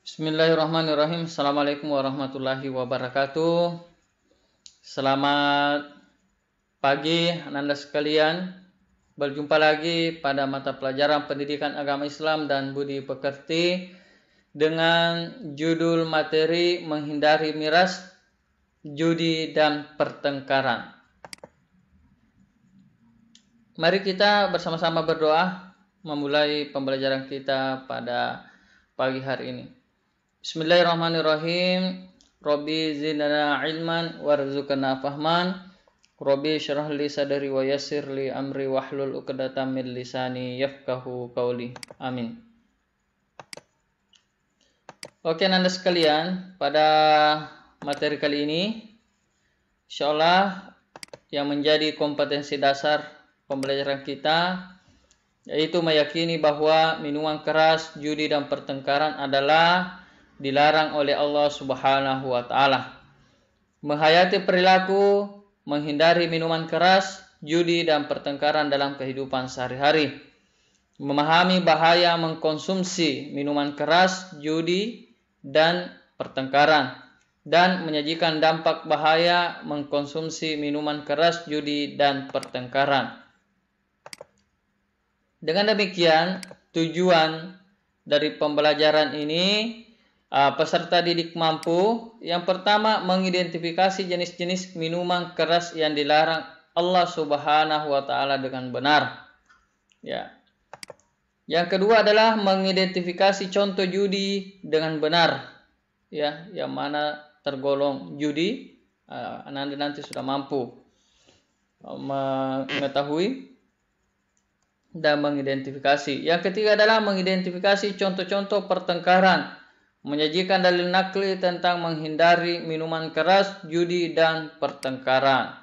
Bismillahirrahmanirrahim. Assalamualaikum warahmatullahi wabarakatuh. Selamat pagi Anda sekalian. Berjumpa lagi pada mata pelajaran Pendidikan Agama Islam dan Budi Pekerti dengan judul materi menghindari miras, judi dan pertengkaran. Mari kita bersama-sama berdoa memulai pembelajaran kita pada pagi hari ini. Bismillahirrahmanirrahim. Rabbi zidna ilman warzuqna fahman. Rabbi syrah li sadri wa yassir li amri wahlul 'uqdatam min lisani yafqahu qawli. Amin. Oke, Anda sekalian, pada materi kali ini insyaallah yang menjadi kompetensi dasar pembelajaran kita yaitu meyakini bahwa minuman keras, judi dan pertengkaran adalah dilarang oleh Allah Subhanahu wa taala. Menghayati perilaku menghindari minuman keras, judi dan pertengkaran dalam kehidupan sehari-hari. Memahami bahaya mengkonsumsi minuman keras, judi dan pertengkaran dan menyajikan dampak bahaya mengkonsumsi minuman keras, judi dan pertengkaran. Dengan demikian, tujuan dari pembelajaran ini peserta didik mampu yang pertama mengidentifikasi jenis-jenis minuman keras yang dilarang Allah Subhanahu wa taala dengan benar. Ya. Yang kedua adalah mengidentifikasi contoh judi dengan benar. Ya, yang mana tergolong judi, Anda nanti sudah mampu mengetahui dan mengidentifikasi. Yang ketiga adalah mengidentifikasi contoh-contoh pertengkaran, menyajikan dalil nakli tentang menghindari minuman keras, judi dan pertengkaran.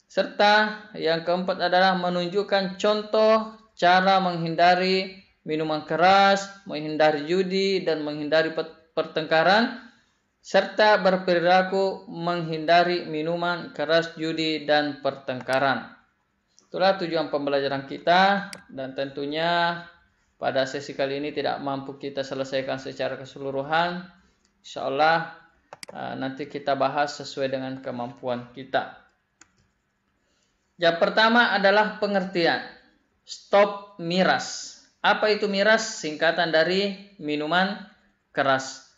Serta yang keempat adalah menunjukkan contoh cara menghindari minuman keras, menghindari judi dan menghindari pertengkaran, serta berperilaku menghindari minuman keras, judi dan pertengkaran. Itulah tujuan pembelajaran kita, dan tentunya pada sesi kali ini tidak mampu kita selesaikan secara keseluruhan. Insyaallah nanti kita bahas sesuai dengan kemampuan kita. Yang pertama adalah pengertian. Stop miras. Apa itu miras? Singkatan dari minuman keras.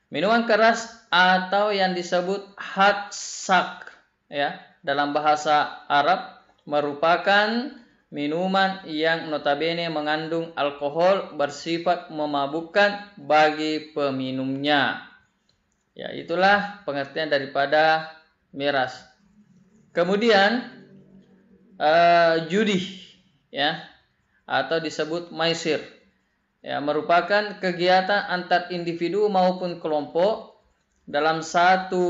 Minuman keras atau yang disebut hadsak, ya, dalam bahasa Arab merupakan minuman yang notabene mengandung alkohol bersifat memabukkan bagi peminumnya. Ya, itulah pengertian daripada miras. Kemudian judi, ya, atau disebut maisir, ya, merupakan kegiatan antar individu maupun kelompok dalam satu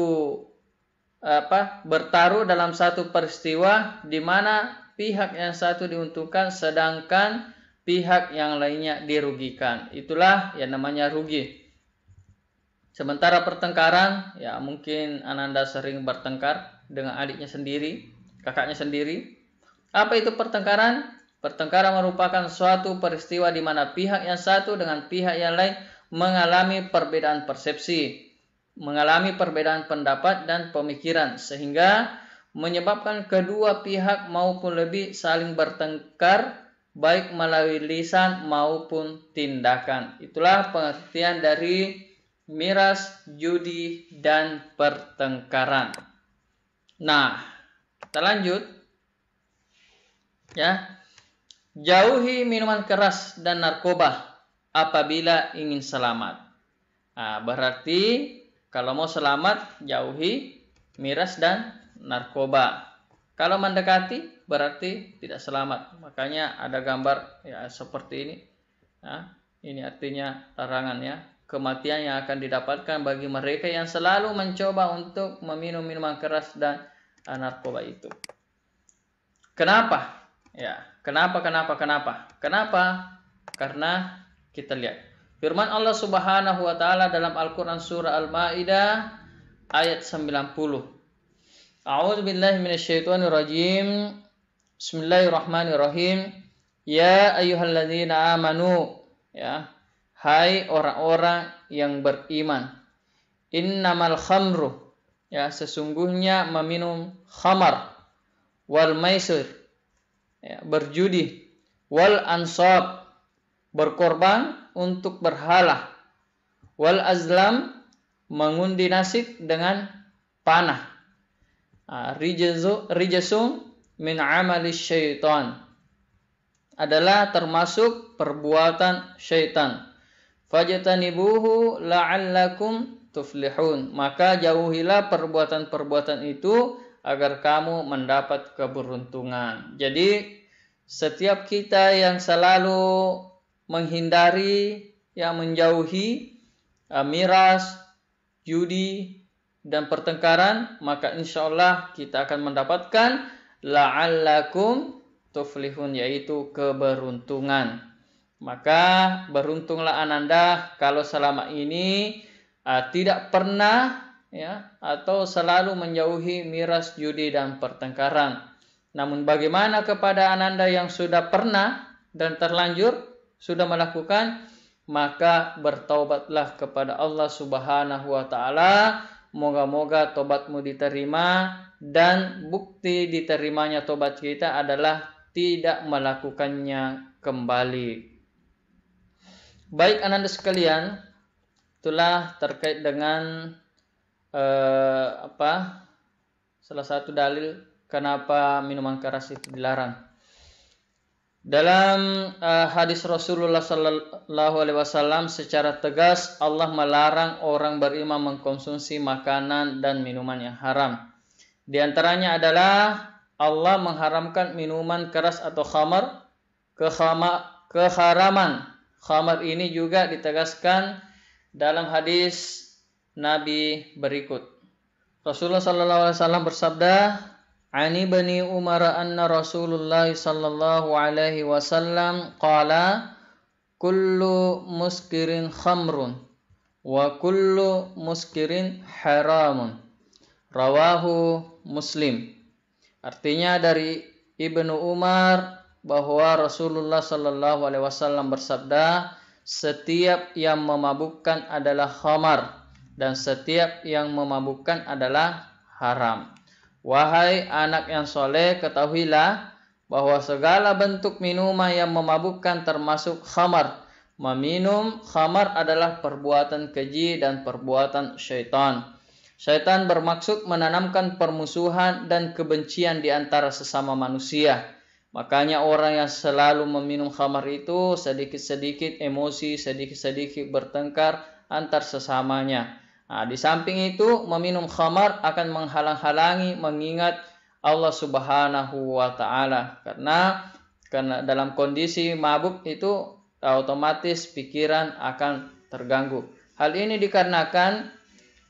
bertaruh dalam satu peristiwa di mana pihak yang satu diuntungkan sedangkan pihak yang lainnya dirugikan. Itulah yang namanya rugi. Sementara pertengkaran, ya mungkin Ananda sering bertengkar dengan adiknya sendiri, kakaknya sendiri. Apa itu pertengkaran? Pertengkaran merupakan suatu peristiwa di mana pihak yang satu dengan pihak yang lain mengalami perbedaan persepsi, mengalami perbedaan pendapat dan pemikiran, sehingga menyebabkan kedua pihak maupun lebih saling bertengkar baik melalui lisan maupun tindakan. Itulah pengertian dari miras, judi dan pertengkaran. Nah, kita lanjut. Ya. Jauhi minuman keras dan narkoba apabila ingin selamat. Nah, berarti kalau mau selamat jauhi miras dan narkoba. Kalau mendekati berarti tidak selamat. Makanya ada gambar ya seperti ini. Nah, ini artinya larangan, ya. Kematian yang akan didapatkan bagi mereka yang selalu mencoba untuk meminum minuman keras dan narkoba itu. Kenapa? Ya, kenapa? Karena kita lihat firman Allah Subhanahu wa taala dalam Al-Qur'an surah Al-Maidah ayat 90. A'udzu billahi minasyaitonir rajim. Bismillahirrahmanirrahim. Ya ayyuhalladzina amanu, ya, hai orang-orang yang beriman. Innamal khamru, ya, sesungguhnya meminum khamar, wal maisir, ya, berjudi, wal ansab, berkorban untuk berhala, wal azlam, mengundi nasib dengan panah. Rijasum min amali syaitan, adalah termasuk perbuatan syaitan. Fajtanibuhu la'allakum tuflihun, maka jauhilah perbuatan-perbuatan itu agar kamu mendapat keberuntungan. Jadi setiap kita yang selalu menghindari, yang menjauhi miras, judi, dan pertengkaran, maka insya Allah kita akan mendapatkan la'allakum tuflihun, yaitu keberuntungan. Maka beruntunglah Ananda kalau selama ini tidak pernah, ya, atau selalu menjauhi miras, judi, dan pertengkaran. Namun bagaimana kepada Ananda yang sudah pernah dan terlanjur sudah melakukan? Maka bertaubatlah kepada Allah Subhanahu wa taala. Moga-moga tobatmu diterima, dan bukti diterimanya tobat kita adalah tidak melakukannya kembali. Baik Ananda sekalian, itulah terkait dengan salah satu dalil kenapa minuman keras itu dilarang. Dalam hadis Rasulullah Sallallahu Alaihi Wasallam secara tegas Allah melarang orang beriman mengkonsumsi makanan dan minuman yang haram. Di antaranya adalah Allah mengharamkan minuman keras atau khamar. Keharaman khamar ini juga ditegaskan dalam hadis Nabi berikut. Rasulullah Sallallahu Alaihi Wasallam bersabda, Ani bani Umar anna Rasulullah sallallahu alaihi wasallam qala kullu muskirin khamrun wa kullu muskirin haramun. Rawahu Muslim. Artinya dari Ibnu Umar bahwa Rasulullah sallallahu alaihi wasallam bersabda, setiap yang memabukkan adalah khamar dan setiap yang memabukkan adalah haram. Wahai anak yang soleh, ketahuilah bahwa segala bentuk minuman yang memabukkan termasuk khamar. Meminum khamar adalah perbuatan keji dan perbuatan syaitan. Syaitan bermaksud menanamkan permusuhan dan kebencian di antara sesama manusia. Makanya orang yang selalu meminum khamar itu sedikit-sedikit emosi, sedikit-sedikit bertengkar antar sesamanya. Di samping itu meminum khamar akan menghalang-halangi mengingat Allah Subhanahu wa taala, karena dalam kondisi mabuk itu otomatis pikiran akan terganggu. Hal ini dikarenakan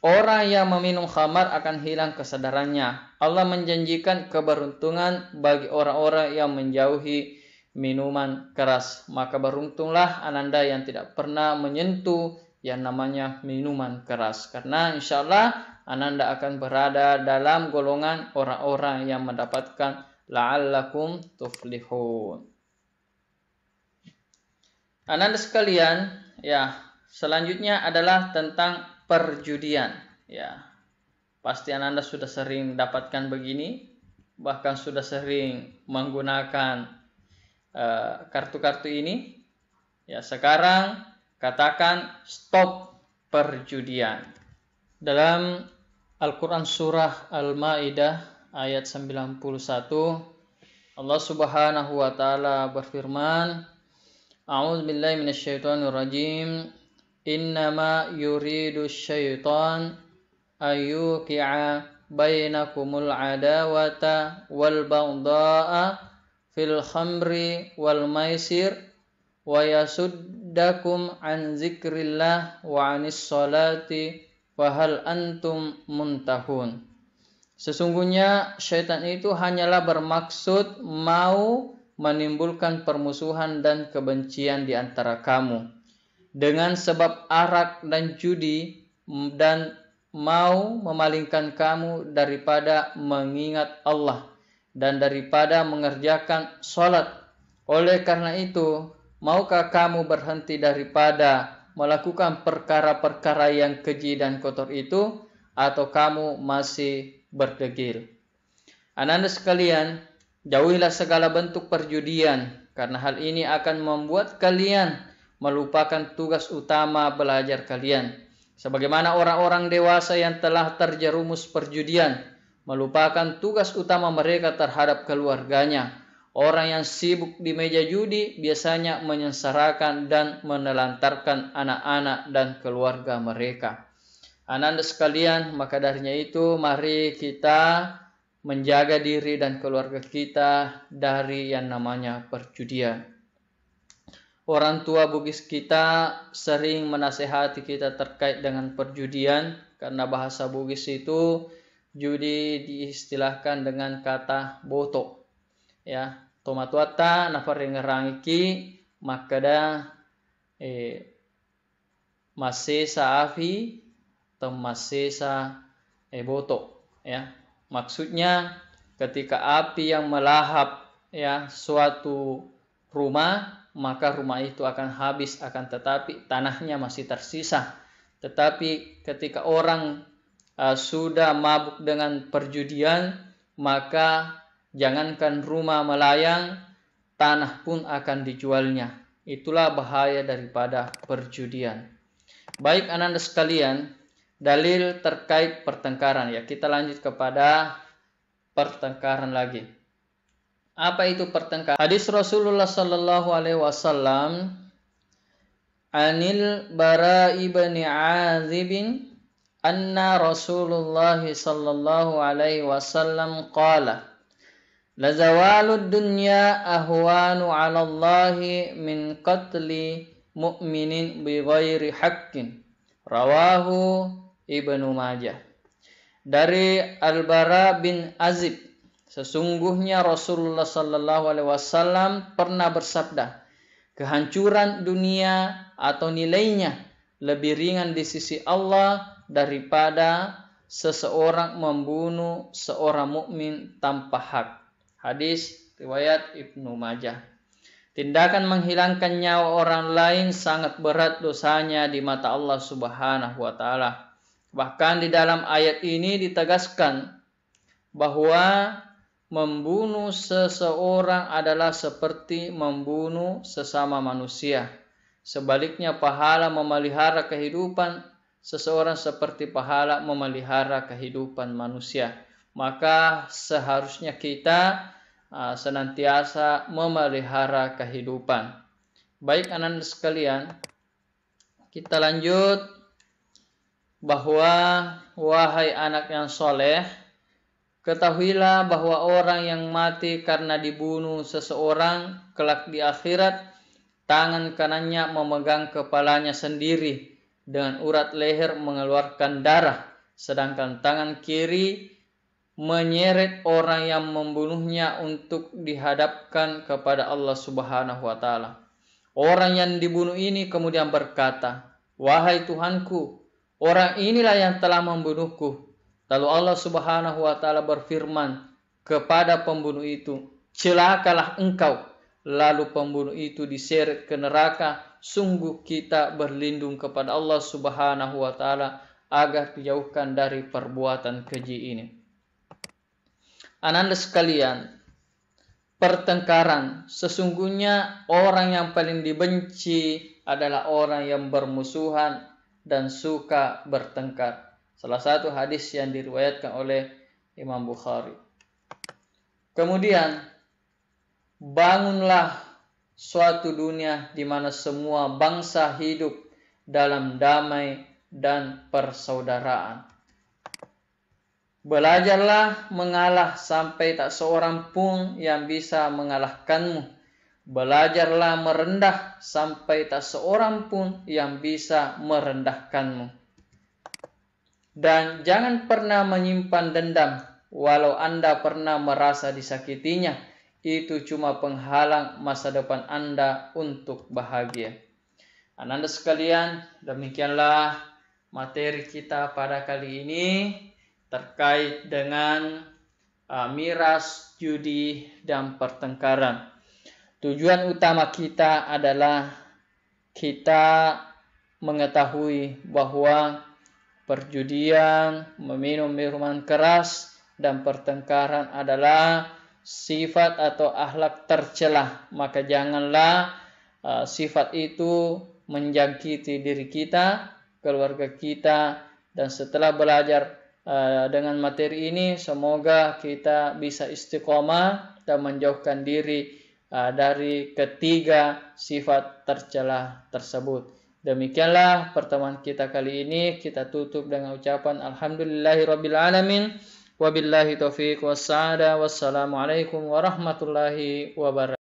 orang yang meminum khamar akan hilang kesadarannya. Allah menjanjikan keberuntungan bagi orang-orang yang menjauhi minuman keras. Maka beruntunglah Ananda yang tidak pernah menyentuh yang namanya minuman keras, karena insya Allah Ananda akan berada dalam golongan orang-orang yang mendapatkan la'allakum tuflihun. Ananda sekalian, ya, selanjutnya adalah tentang perjudian. Ya, pasti Ananda sudah sering dapatkan begini, bahkan sudah sering menggunakan kartu-kartu ini. Ya, sekarang katakan stop perjudian. Dalam Al-Quran Surah Al-Ma'idah ayat 91, Allah Subhanahu wa ta'ala berfirman, A'udzu billahi minasyaitonir rajim. Innama yuridu syaitan ayyuqi'a bainakumul adawata wal baghdha'a fil khamri wal maisir wa yasuddakum an zikrillah wa anis salati wa hal antum muntahun. Sesungguhnya syaitan itu hanyalah bermaksud mau menimbulkan permusuhan dan kebencian di antara kamu dengan sebab arak dan judi, dan mau memalingkan kamu daripada mengingat Allah dan daripada mengerjakan sholat. Oleh karena itu, maukah kamu berhenti daripada melakukan perkara-perkara yang keji dan kotor itu, atau kamu masih berdegil? Ananda sekalian, jauhilah segala bentuk perjudian, karena hal ini akan membuat kalian melupakan tugas utama belajar kalian. Sebagaimana orang-orang dewasa yang telah terjerumus perjudian melupakan tugas utama mereka terhadap keluarganya. Orang yang sibuk di meja judi biasanya menyengsarakan dan menelantarkan anak-anak dan keluarga mereka. Ananda sekalian, maka darinya itu mari kita menjaga diri dan keluarga kita dari yang namanya perjudian. Orang tua Bugis kita sering menasehati kita terkait dengan perjudian, karena bahasa Bugis itu judi diistilahkan dengan kata boto. Ya, tomatuata nafaringerangiki makada masesa afi atau masesa boto. Ya, maksudnya ketika api yang melahap ya suatu rumah, maka rumah itu akan habis, akan tetapi tanahnya masih tersisa. Tetapi ketika orang sudah mabuk dengan perjudian, maka jangankan rumah melayang, tanah pun akan dijualnya. Itulah bahaya daripada perjudian. Baik ananda sekalian, dalil terkait pertengkaran ya. Kita lanjut kepada pertengkaran lagi. Apa itu pertengkaran? Hadis Rasulullah sallallahu alaihi wasallam Anil Bara ibn Azib anna Rasulullah sallallahu alaihi wasallam qala la zawalud dunya ahwanu 'ala Allah min qatli mu'minin bi ghairi haqqin. Rawahu Ibnu Majah. Dari Al-Bara bin Azib, sesungguhnya Rasulullah sallallahu alaihi wasallam pernah bersabda, kehancuran dunia atau nilainya lebih ringan di sisi Allah daripada seseorang membunuh seorang mukmin tanpa hak. Hadis riwayat Ibnu Majah. Tindakan menghilangkan nyawa orang lain sangat berat dosanya di mata Allah Subhanahu wa taala. Bahkan di dalam ayat ini ditegaskan bahwa membunuh seseorang adalah seperti membunuh sesama manusia. Sebaliknya pahala memelihara kehidupan seseorang seperti pahala memelihara kehidupan manusia. Maka seharusnya kita senantiasa memelihara kehidupan. Baik anak-anak sekalian, kita lanjut bahwa wahai anak yang soleh, ketahuilah bahwa orang yang mati karena dibunuh seseorang kelak di akhirat, tangan kanannya memegang kepalanya sendiri dengan urat leher mengeluarkan darah, sedangkan tangan kiri menyeret orang yang membunuhnya untuk dihadapkan kepada Allah Subhanahu wa taala. Orang yang dibunuh ini kemudian berkata, "Wahai Tuhanku, orang inilah yang telah membunuhku." Lalu Allah Subhanahu wa taala berfirman kepada pembunuh itu, "Celakalah engkau." Lalu pembunuh itu diseret ke neraka. Sungguh kita berlindung kepada Allah Subhanahu wa taala agar dijauhkan dari perbuatan keji ini. Ananda sekalian, pertengkaran sesungguhnya orang yang paling dibenci adalah orang yang bermusuhan dan suka bertengkar. Salah satu hadis yang diriwayatkan oleh Imam Bukhari. Kemudian bangunlah suatu dunia di mana semua bangsa hidup dalam damai dan persaudaraan. Belajarlah mengalah sampai tak seorang pun yang bisa mengalahkanmu. Belajarlah merendah sampai tak seorang pun yang bisa merendahkanmu. Dan jangan pernah menyimpan dendam, walau Anda pernah merasa disakitinya. Itu cuma penghalang masa depan Anda untuk bahagia. Ananda sekalian, demikianlah materi kita pada kali ini terkait dengan miras, judi, dan pertengkaran. Tujuan utama kita adalah kita mengetahui bahwa perjudian, meminum minuman keras, dan pertengkaran adalah sifat atau akhlak tercela. Maka janganlah sifat itu menjangkiti diri kita, keluarga kita. Dan setelah belajar dengan materi ini, semoga kita bisa istiqomah dan menjauhkan diri dari ketiga sifat tercela tersebut. Demikianlah pertemuan kita kali ini. Kita tutup dengan ucapan alhamdulillahirabbil alamin. Wabillahi taufiq wassalam. Wassalamualaikum warahmatullahi wabarakatuh.